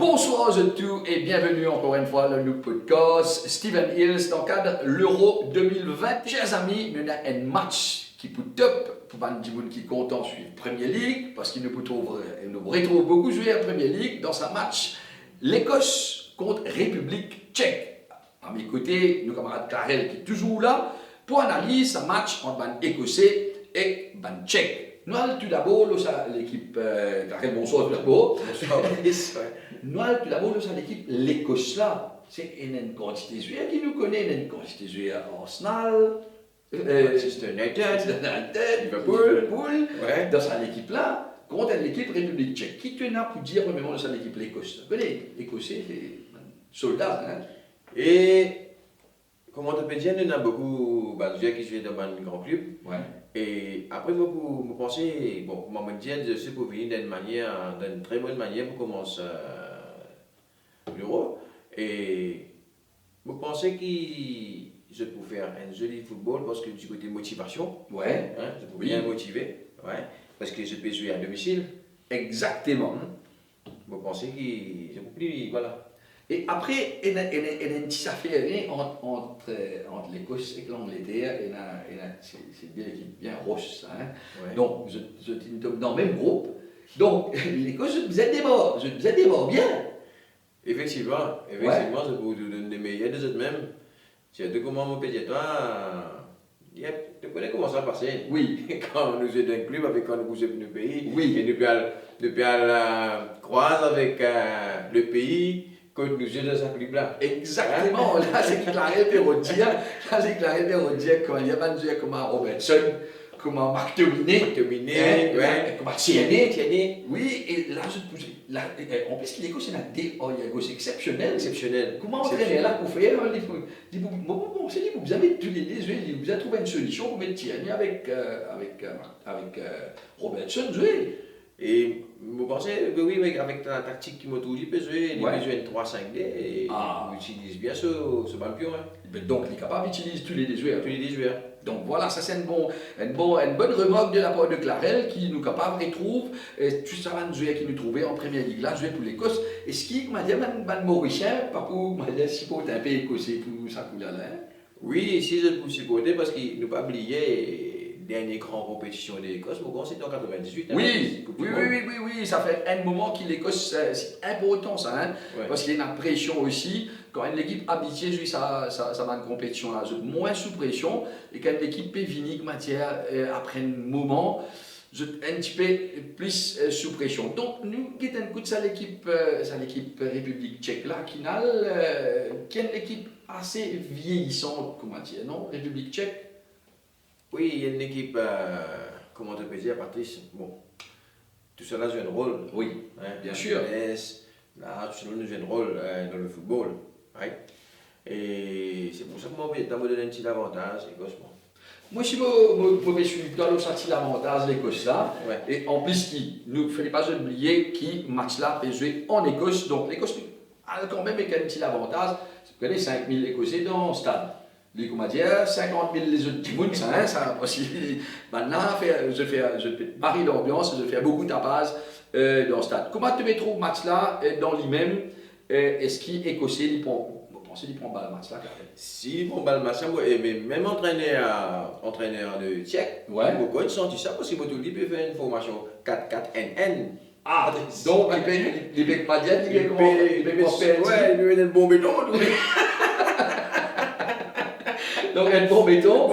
Bonsoir à tous et bienvenue encore une fois dans le podcast Steven Hills dans le cadre de l'Euro 2020. Chers amis, nous avons un match qui peut top pour les gens qui sont contents de suivre la Premier League parce qu'ils nous retrouvent beaucoup jouer à la Premier League dans ce match. L'Écosse contre République tchèque. À mes côtés, nos camarades Clarel qui est toujours là pour analyser ce match entre les Écossais et les Tchèques. Nous allons tout d'abord l'équipe, Clarel, bonsoir tout d'abord. Bonsoir. Nous allons tout d'abord l'équipe l'Écosse là. C'est une quantité de joueurs qui nous connaît, une quantité de joueurs Arsenal, Manchester United, Liverpool. Ouais. Dans cette équipe-là, contre l'équipe République tchèque. Qui tu as pour dire vraiment de cette équipe l'Écosse? Tu connais, l'Écossais, c'est soldats. Hein? Et comment on peut dire, nous avons beaucoup de joueurs qui jouent dans un grand club. Ouais. Et après, moi, pour penser, bon, comment me dire, je sais pour venir d'une très bonne manière pour commencer l'Euro. Et je pensais que je pouvais faire un joli football parce que du côté motivation, Ouais. hein, je pouvais bien motiver, ouais, parce que je peux jouer à domicile. Exactement. Je pensais que je pouvais, voilà. Et après, il y a une petite affaire entre l'Écosse et l'Angleterre. C'est bien l'équipe bien roche, ça. Hein? Ouais. Donc, je suis dans le même groupe. Donc, l'Écosse, vous êtes des morts bien. Effectivement, c'est pour vous donner des meilleurs des autres même. Tu as de comment mon petit toi, tu connais comment ça passe. Oui. Quand nous sommes dans un club avec quand nous sommes dans le pays, Oui. et depuis à croise avec le pays, quand nous sommes dans un club là. Exactement. Là, c'est Clarel Perrodier. Quand il y a des joueurs comme Robertson, comme Marc Dominé, Ouais. comme Tierney. Tierney. Oui, et là, en plus, l'Écosse, c'est un gosse exceptionnel. Exceptionnel. Comment entraîner là pour faire vous avez tous les deux, vous avez trouvé une solution pour mettre Tierney avec Robertson jouer. Et vous pensez, oui, avec la tactique qui m'a toujours dit, il peut jouer une 3-5D et on utilise bien ce ballon. Hein. Donc, il est capable d'utiliser tous les deux joueurs. Tous les 10 joueurs. Donc voilà, ça c'est une bonne remarque de la part de Clarel qui nous capable de retrouver tout ça va nous jouer qui nous trouvait en première ligue là, jouer pour l'Écosse. Et ce qui m'a dit, man Mauricien, pas pour m'a dit si pour un peu écossais pour ça couleur là. Oui, si je peux supporter parce qu'il ne pas oublier dernière grande compétition de l'Écosse, c'était en 98. Hein, oui, ça fait un moment que l'Écosse, c'est important ça, hein, parce qu'il y a une pression aussi. Quand une équipe habituée joue ça va une compétition là, moins sous pression, et quand l'équipe est venue matière après un moment, un petit peu plus sous pression. Donc nous qui un coup de ça l'équipe République tchèque là, qui est une équipe assez vieillissante, comment dire, non, République tchèque. Oui, il y a une équipe, comment on peut dire, Patrice, bon, tout cela joue un rôle. Oui, hein, bien sûr. Là, tout cela joue un rôle dans le football. Right? Et c'est pour ça que moi, je vais donner un petit avantage, l'Écosse. Moi, si je suis dans le senti l'avantage de l'Écosse là, ouais. Et en plus, il ne fallait pas oublier que match là est joué en Écosse, donc l'Écosse a quand même un petit avantage. Vous connaissez 5000 Écossais dans le stade. Les comment dire, 50 000 les autres petits bouts, ça aussi. Maintenant, je fais marrer l'ambiance, je fais beaucoup de tapas dans le stade. Comment tu trouves le match là dans lui-même? Est-ce qu'il est écossais, il prend le match là? Si, il prend le match là, mais même entraîneur de tchèque, il a beaucoup senti ça parce qu'il peut faire une formation 4-4-N-N. Ah, donc il peut pas dire, il peut un bon béton. Donc un bon béton.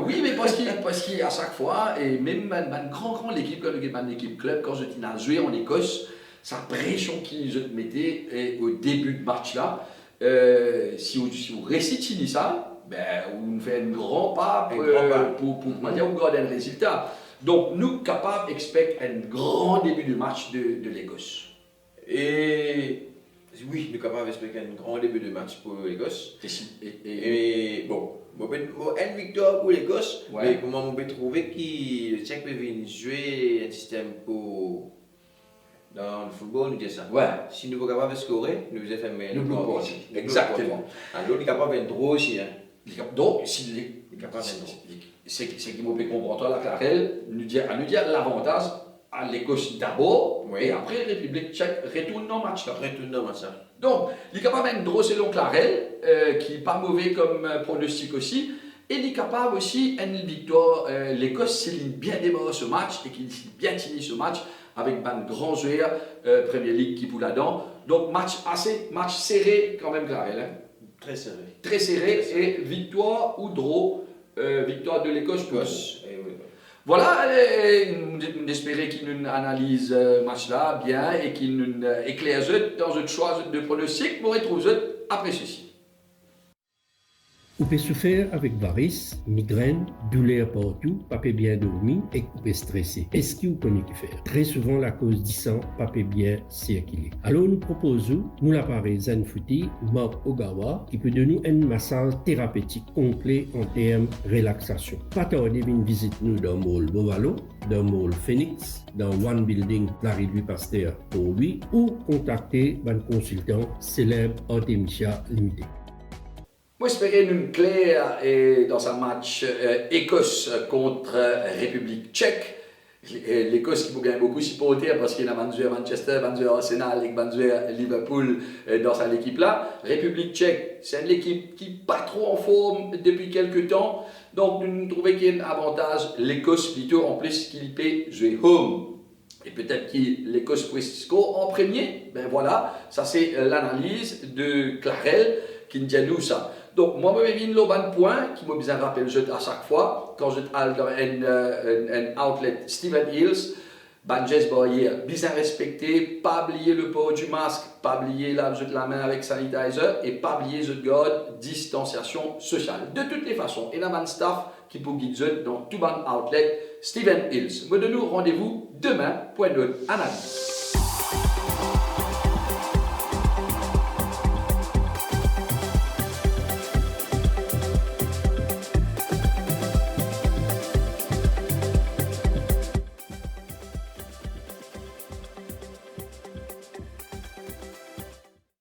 Oui, mais parce qu'à chaque fois, et même une grande l'équipe, comme l'équipe club, quand je dis à jouer en Écosse, sa pression qu'ils mettaient au début de match là, si vous récitez ça, ben, vous faites un grand pas pour garder un résultat. Donc nous capables d'expecter un grand début de match de l'Écosse. Et oui, nous sommes capables d'expliquer un grand début de match pour l'Écosse. Et bon, une victoire pour l'Écosse, mais comment on peut trouver que le Tchèque peut venir jouer un système pour dans le football, nous dit ça. Si nous sommes capables de scorer, nous faisons faire meilleur. Nous exactement. Alors, nous sommes capables de draw aussi. Hein. Donc, si c'est qui m'a fait comprendre la Clarel, nous dire l'avantage à l'Écosse d'abord, Oui. et après République tchèque retourne dans le match là. Retourne dans le match. Donc, il est capable d'un gros selon Clarel, qui n'est pas mauvais comme pronostic aussi, et il est capable aussi une victoire. L'Écosse s'éline bien démarrer ce match et qu'il bien fini ce match avec un grand joueur Premier League qui pour là-dedans. Donc, match serré quand même Clarel. Hein. Très serré. Très serré, et victoire ou draw, victoire de l'Écosse pour vous. Voilà, on espère qu'il nous analyse le match-là bien et qu'il nous éclaire dans un choix de pronostic pour retrouver après ceci. Vous pouvez souffrir avec varices, migraines, douleurs partout, pas bien dormi et vous pouvez stresser. Est-ce que vous connaissez qui faire? Très souvent, la cause du sang, pas bien circuler. Alors, nous proposons, nous l'appareil Zenfuti, Mark Ogawa, qui peut donner un massage thérapeutique complet en termes de relaxation. Pas tarder, une visite nous dans le mall Bovalo, dans le mall Phoenix, dans One Building, la Louis Pasteur pour lui, ou contacter un consultant célèbre Artemisia Limited. Moi, j'espérais une claire dans un match Écosse contre République tchèque. L'Écosse qui peut gagner beaucoup supporter parce qu'il y a Manchester, Arsenal et Liverpool dans cette équipe-là. République tchèque, c'est une équipe qui n'est pas trop en forme depuis quelques temps. Donc, nous trouvons qu'il y a un avantage. L'Écosse, plutôt, en plus, qu'il peut jouer home. Et peut-être que l'Écosse pourrait score en premier. Ben voilà, ça c'est l'analyse de Clarel qui nous dit nous ça. Donc, moi, je vais vous un point qui m'a bien rappelé à chaque fois. Quand je suis dans un outlet Stephen Hills, ben, j'ai bien respecté, pas oublier le port du masque, pas oublier la main avec sanitizer et pas oublier the garde, distanciation sociale. De toutes les façons, il y a un staff qui peut guider dans tout le outlet Stephen Hills. Moi, de nous, rendez-vous demain pour une autre analyse.